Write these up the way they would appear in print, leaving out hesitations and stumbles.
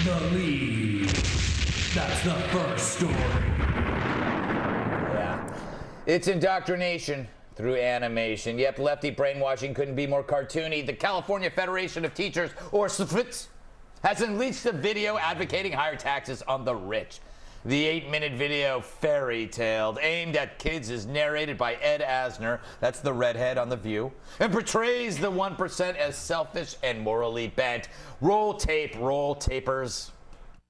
The lead. That's the first story. Yeah. It's indoctrination through animation. Yep, lefty brainwashing couldn't be more cartoony. The California Federation of Teachers, or SFTS, has unleashed a video advocating higher taxes on the rich. The 8-minute video, Fairy Tale, aimed at kids, is narrated by Ed Asner, that's the redhead on The View, and portrays the 1% as selfish and morally bent. Roll tape, roll tapers.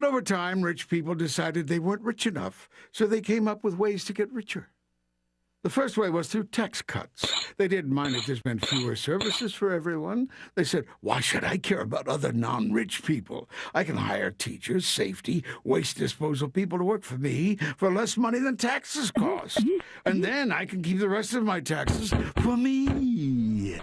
Over time, rich people decided they weren't rich enough, so they came up with ways to get richer. The first way was through tax cuts. They didn't mind if this meant fewer services for everyone. They said, why should I care about other non-rich people? I can hire teachers, safety, waste disposal people to work for me for less money than taxes cost. And then I can keep the rest of my taxes for me.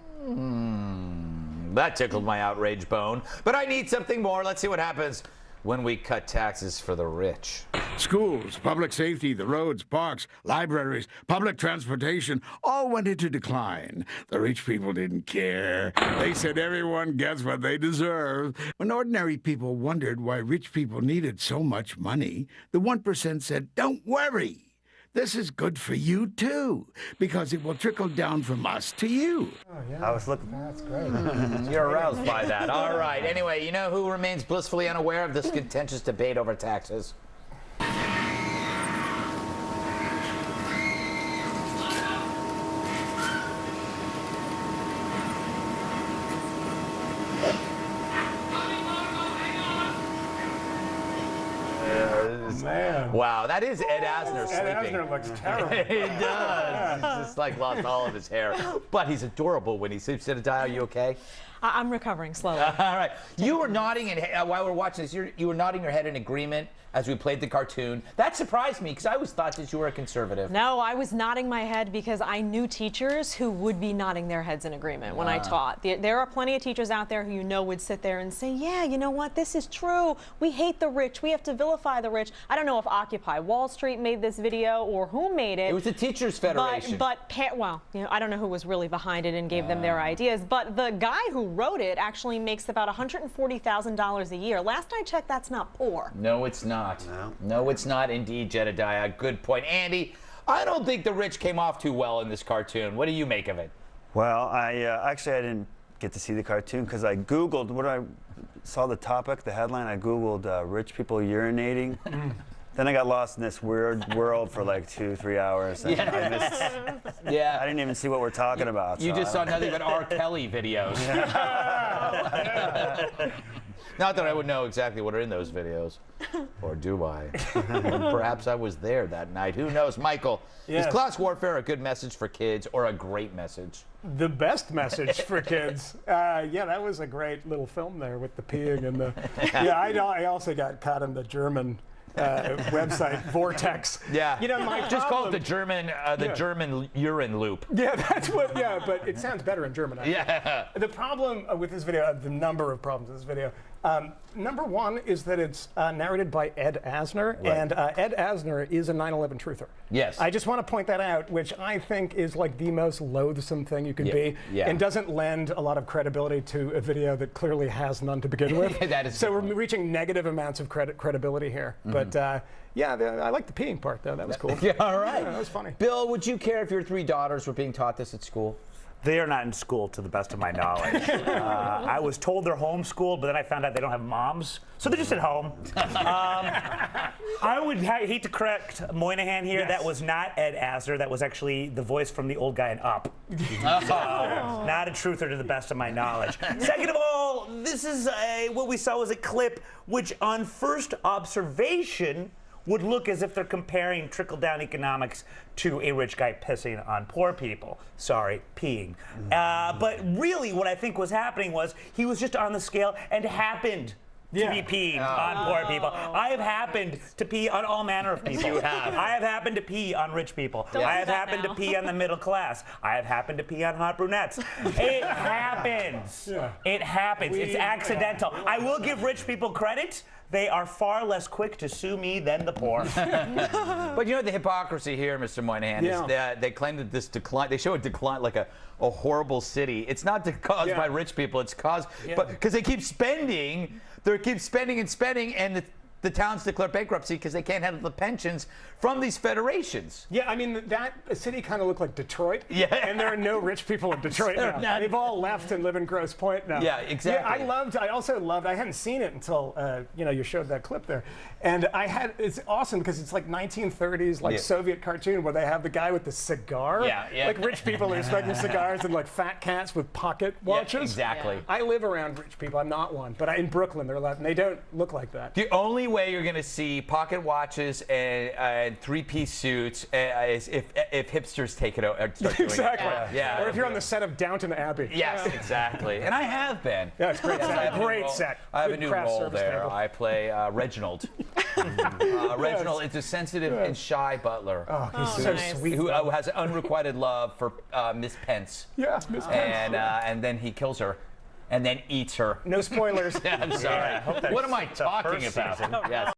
That tickled my outrage bone. But I need something more. Let's see what happens when we cut taxes for the rich. Schools, public safety, the roads, parks, libraries, public transportation all went into decline. The rich people didn't care. They said everyone gets what they deserve. When ordinary people wondered why rich people needed so much money, the 1% said, don't worry. This is good for you, too, because it will trickle down from us to you. Oh, yeah. I was looking. That's great. You're aroused by that. All right. Anyway, you know who remains blissfully unaware of this contentious debate over taxes? Man. Wow, that is Ed Asner sleeping. Ed Asner looks terrible. He does. He's just like lost all of his hair. But he's adorable when he sleeps. Jedediah, are you okay? I'm recovering slowly. All right. You were nodding, and while we're watching this, you were nodding your head in agreement as we played the cartoon. That surprised me because I always thought that you were a conservative. No, I was nodding my head because I knew teachers who would be nodding their heads in agreement when I taught. There are plenty of teachers out there who would sit there and say, yeah, you know what, this is true. We hate the rich. We have to vilify the rich. I don't know if Occupy Wall Street made this video or who made it. It was the Teachers Federation. Well, I don't know who was really behind it and gave them their ideas, but the guy who wrote it actually makes about $140,000 a year. Last I checked, that's not poor. No, it's not. No, it's not indeed, Jedediah. Good point. Andy, I don't think the rich came off too well in this cartoon. What do you make of it? Well, I didn't get to see the cartoon because I Googled I saw the topic, the headline. I Googled rich people urinating. Then I got lost in this weird world for like 2-3 hours. And I missed, I didn't even see what we're talking about. You just saw nothing but R. Kelly videos. Not that I would know exactly what are in those videos. Or do I? Perhaps I was there that night. Who knows? Michael, is class warfare a good message for kids or a great message? The best message for kids. Yeah, that was a great little film there with the peeing and the... Yeah, I also got caught in the German website vortex. Yeah. You know, just call it the German urine loop. Yeah, that's what. Yeah, but it sounds better in German. Yeah. The problem with this video, the number of problems with this video. Number one is that it's narrated by Ed Asner, and Ed Asner is a 9/11 truther. Yes. I just want to point that out, which I think is like the most loathsome thing you can be, and doesn't lend a lot of credibility to a video that clearly has none to begin with. That is so we're reaching negative amounts of credibility here. But yeah, I like the peeing part though. That was cool. Yeah, all right. Yeah, that was funny. Bill, would you care if your 3 daughters were being taught this at school? They are not in school, to the best of my knowledge. I was told they're homeschooled, but then I found out they don't have moms, so they're just at home. I would hate to correct Moynihan here. Yes. That was not Ed Asner. That was actually the voice from the old guy in Up. So, not a truther, to the best of my knowledge. Second of all, this is what we saw was a clip which, on first observation, would look as if they're comparing trickle-down economics to a rich guy pissing on poor people. Sorry, peeing. But really what I think was happening was he was just on the scale and happened to be peeing on poor people. I have happened to pee on all manner of people. You have. I have happened to pee on rich people. I have happened to pee on the middle class. I have happened to pee on hot brunettes. It happens. It happens. It's accidental. I will give rich people credit. They are far less quick to sue me than the poor. But you know the hypocrisy here, Mr. Moynihan, is that they claim that this decline, they show a decline like a horrible city. It's not caused by rich people, it's caused, because they keep spending They keep spending and spending, and the towns declare bankruptcy because they can't handle the pensions from these federations. Yeah, I mean, that city kind of looked like Detroit. Yeah. And there are no rich people in Detroit now. They've all left and live in Grosse Pointe now. Yeah, exactly. Yeah, I also loved, I hadn't seen it until, you showed that clip there. And it's awesome because it's like 1930s, like Soviet cartoon where they have the guy with the cigar. Yeah, yeah. Like rich people are smoking cigars and like fat cats with pocket watches. Yeah, exactly. I live around rich people. I'm not one. But in Brooklyn, they're allowed, and they don't look like that. The only way you're going to see pocket watches and three-piece suits is if hipsters take it over. Exactly. Yeah. Or if you're on the set of Downton Abbey. Yes, exactly. And I have been. Yeah, it's great. Yes, Great set. I have a Good new craft role service there. table. I play Reginald. Reginald is a sensitive and shy butler. Oh, he's so nice. sweet. Who has unrequited love for Miss Pence. Yeah, Miss Pence. And then he kills her. And then eats her. No spoilers. I'm sorry. I hope that's What am I the talking first about? season. Yes.